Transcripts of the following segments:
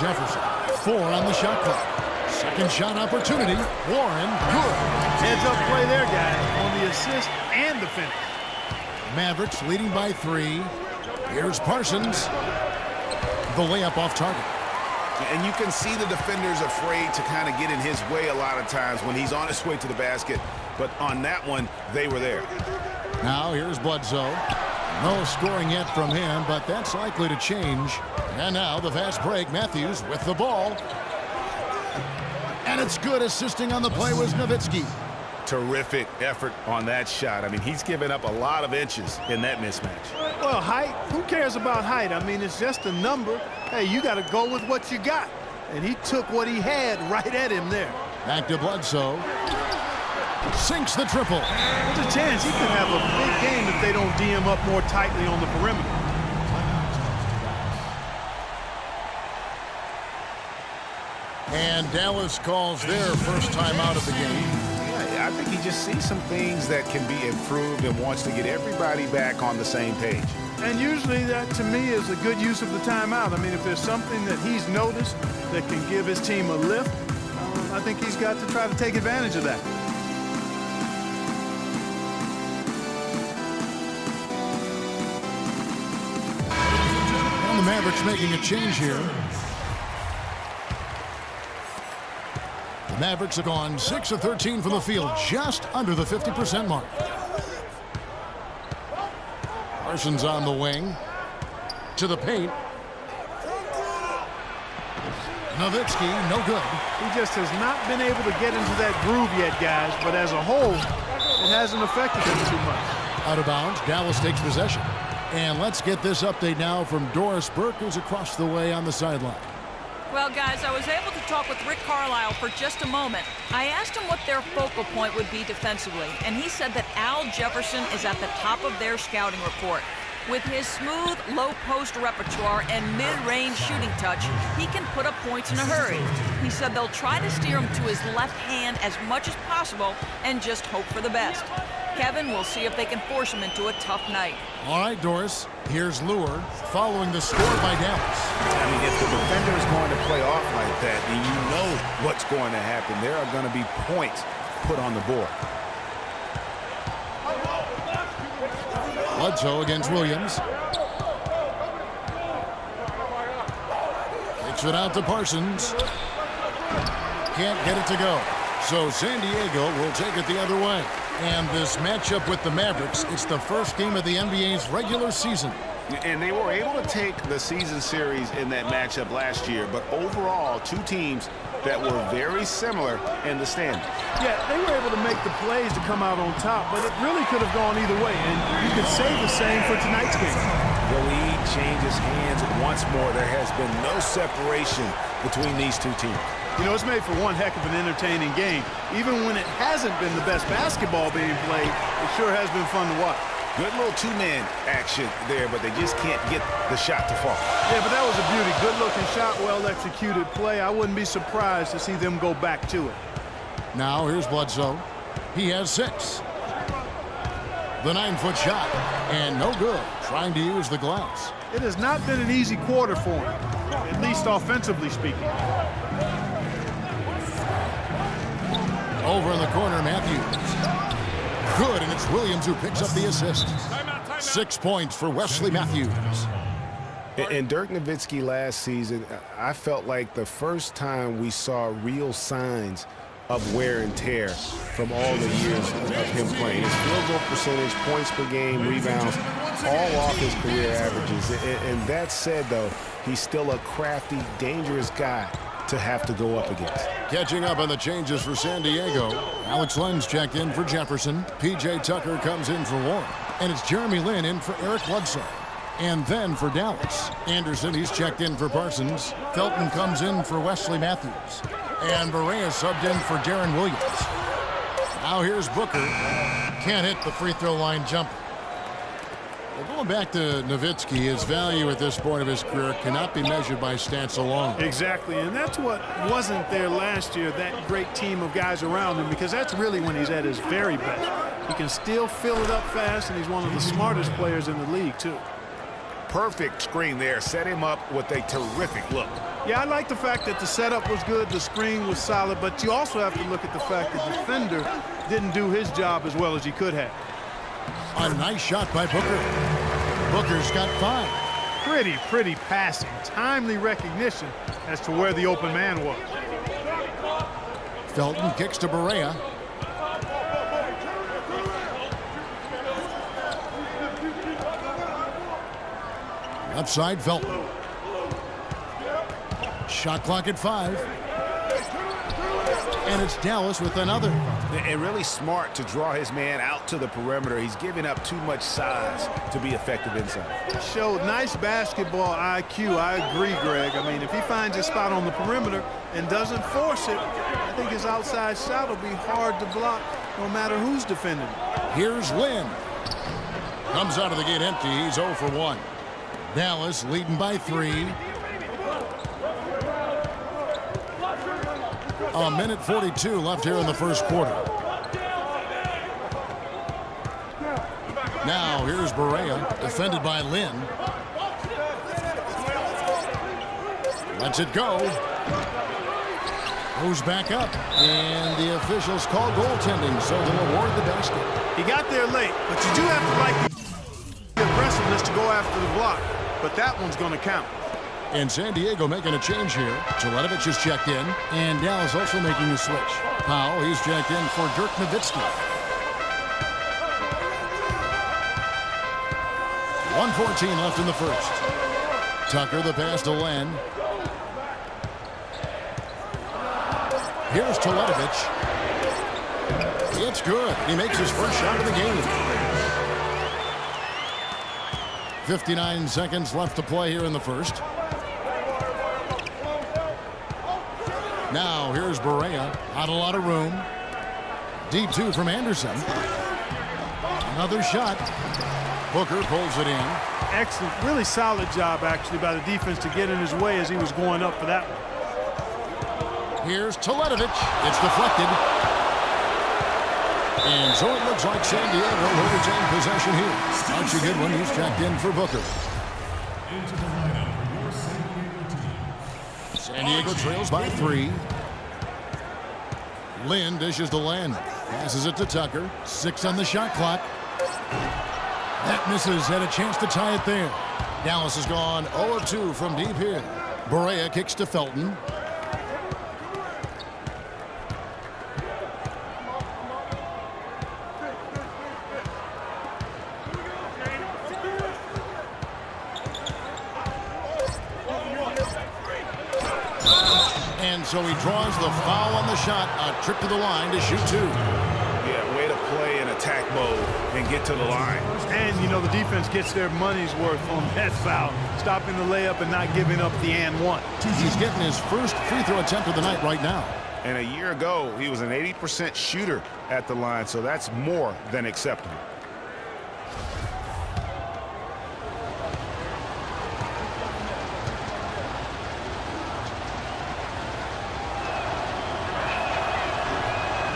Jefferson. 4 on the shot clock. Second shot opportunity. Warren, good. Heads-up play there, guys, on the assist and the finish. Mavericks leading by 3. Here's Parsons. The layup off target. And you can see the defenders afraid to kind of get in his way a lot of times when he's on his way to the basket. But on that one, they were there. Now here's Bledsoe. No scoring yet from him, but that's likely to change. And now the fast break. Matthews with the ball. And it's good. Assisting on the play was Nowitzki. Terrific effort on that shot. I mean, he's given up a lot of inches in that mismatch. Well, height, who cares about height? I mean, it's just a number. Hey, you got to go with what you got. And he took what he had right at him there. Back to Bledsoe. Sinks the triple. There's a chance he could have a big game if they don't D him up more tightly on the perimeter. And Dallas calls their first time out of the game. I think he just sees some things that can be improved and wants to get everybody back on the same page. And usually that, to me, is a good use of the timeout. I mean, if there's something that he's noticed that can give his team a lift, I think he's got to try to take advantage of that. And the Mavericks making a change here. The Mavericks have gone 6 of 13 from the field, just under the 50% mark. Parsons on the wing. To the paint. Nowitzki, no good. He just has not been able to get into that groove yet, guys. But as a whole, it hasn't affected him too much. Out of bounds, Dallas takes possession. And let's get this update now from Doris Burke, who's across the way on the sideline. Well, guys, I was able to talk with Rick Carlisle for just a moment. I asked him what their focal point would be defensively, and he said that Al Jefferson is at the top of their scouting report. With his smooth, low-post repertoire and mid-range shooting touch, he can put up points in a hurry. He said they'll try to steer him to his left hand as much as possible and just hope for the best. Kevin, we'll see if they can force him into a tough night. All right, Doris. Here's Lure following the score by Dallas. I mean, if the defender is going to play off like that, then you know what's going to happen. There are going to be points put on the board. Bledsoe against Williams. Kicks it out to Parsons. Can't get it to go. So San Diego will take it the other way. And this matchup with the Mavericks, it's the first game of the NBA's regular season. And they were able to take the season series in that matchup last year, but overall, two teams that were very similar in the standings. Yeah, they were able to make the plays to come out on top, but it really could have gone either way, and you could say the same for tonight's game. The lead changes hands once more. There has been no separation between these two teams. You know, it's made for one heck of an entertaining game. Even when it hasn't been the best basketball being played, it sure has been fun to watch. Good little two-man action there, but they just can't get the shot to fall. Yeah, but that was a beauty. Good-looking shot, well-executed play. I wouldn't be surprised to see them go back to it. Now here's Bledsoe. He has 6. The 9-foot shot, and no good. Trying to use the glass. It has not been an easy quarter for him, at least offensively speaking. Over in the corner, Matthews. Good, and it's Williams who picks up the assist. 6 points for Wesley Matthews. And Dirk Nowitzki last season, I felt like the first time we saw real signs of wear and tear from all the years of him playing. His field goal percentage, points per game, rebounds, all off his career averages. And that said, though, he's still a crafty, dangerous guy to have to go up against. Catching up on the changes for San Diego. Alex Len's checked in for Jefferson. P.J. Tucker comes in for Warren. And it's Jeremy Lin in for Eric Bledsoe. And then for Dallas, Anderson, he's checked in for Parsons. Felton comes in for Wesley Matthews. And Barea subbed in for Darren Williams. Now here's Booker. Can't hit the free throw line jumper. Well, going back to Nowitzki, his value at this point of his career cannot be measured by stats alone. Exactly, and that's what wasn't there last year, that great team of guys around him, because that's really when he's at his very best. He can still fill it up fast, and he's one of the smartest players in the league, too. Perfect screen there. Set him up with a terrific look. Yeah, I like the fact that the setup was good, the screen was solid, but you also have to look at the fact that the defender didn't do his job as well as he could have. A nice shot by Booker. Booker's got 5. Pretty passing, timely recognition as to where the open man was. Felton kicks to Barea. Left side, Felton. Shot clock at 5. And it's Dallas with another. And really smart to draw his man out to the perimeter. He's giving up too much size to be effective inside. Showed nice basketball IQ. I agree, Greg. I mean, if he finds his spot on the perimeter and doesn't force it, I think his outside shot will be hard to block no matter who's defending him. Here's Lynn. Comes out of the gate empty. He's 0 for 1. Dallas leading by 3. A minute 42 left here in the first quarter. Now here's Barea, defended by Lynn. Lets it go. Goes back up, and the officials call goaltending, so they'll award the basket. He got there late, but you do have to like the aggressiveness to go after the block, but that one's going to count. And San Diego making a change here. Cvele is checked in, and Dallas also making a switch. Powell, he's checked in for Dirk Nowitzki. 1:14 left in the first. Tucker, the pass to Len. Here's Cvele. It's good. He makes his first shot of the game. 59 seconds left to play here in the first. Now here's Barea. Not a lot of room. D2 from Anderson. Another shot. Booker pulls it in. Excellent, really solid job actually by the defense to get in his way as he was going up for that one. Here's Cvele. It's deflected. And so it looks like San Diego will retain possession here. Archie Goodwin, he's checked in for Booker. San Diego trails by 3. Lynn dishes to Len. Passes it to Tucker. 6 on the shot clock. That misses. Had a chance to tie it there. Dallas has gone 0 of 2 from deep here. Barea kicks to Felton. And so he draws the foul on the shot. A trip to the line to shoot 2. Yeah, way to play in attack mode and get to the line. And, you know, the defense gets their money's worth on that foul, stopping the layup and not giving up the and one. He's getting his first free throw attempt of the night right now. And a year ago, he was an 80% shooter at the line, so that's more than acceptable.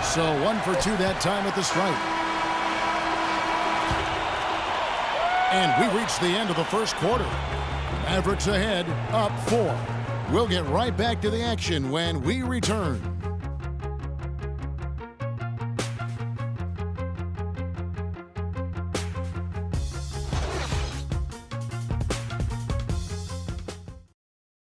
So 1 for 2 that time at the stripe. And we reach the end of the first quarter. Mavericks ahead, up 4. We'll get right back to the action when we return.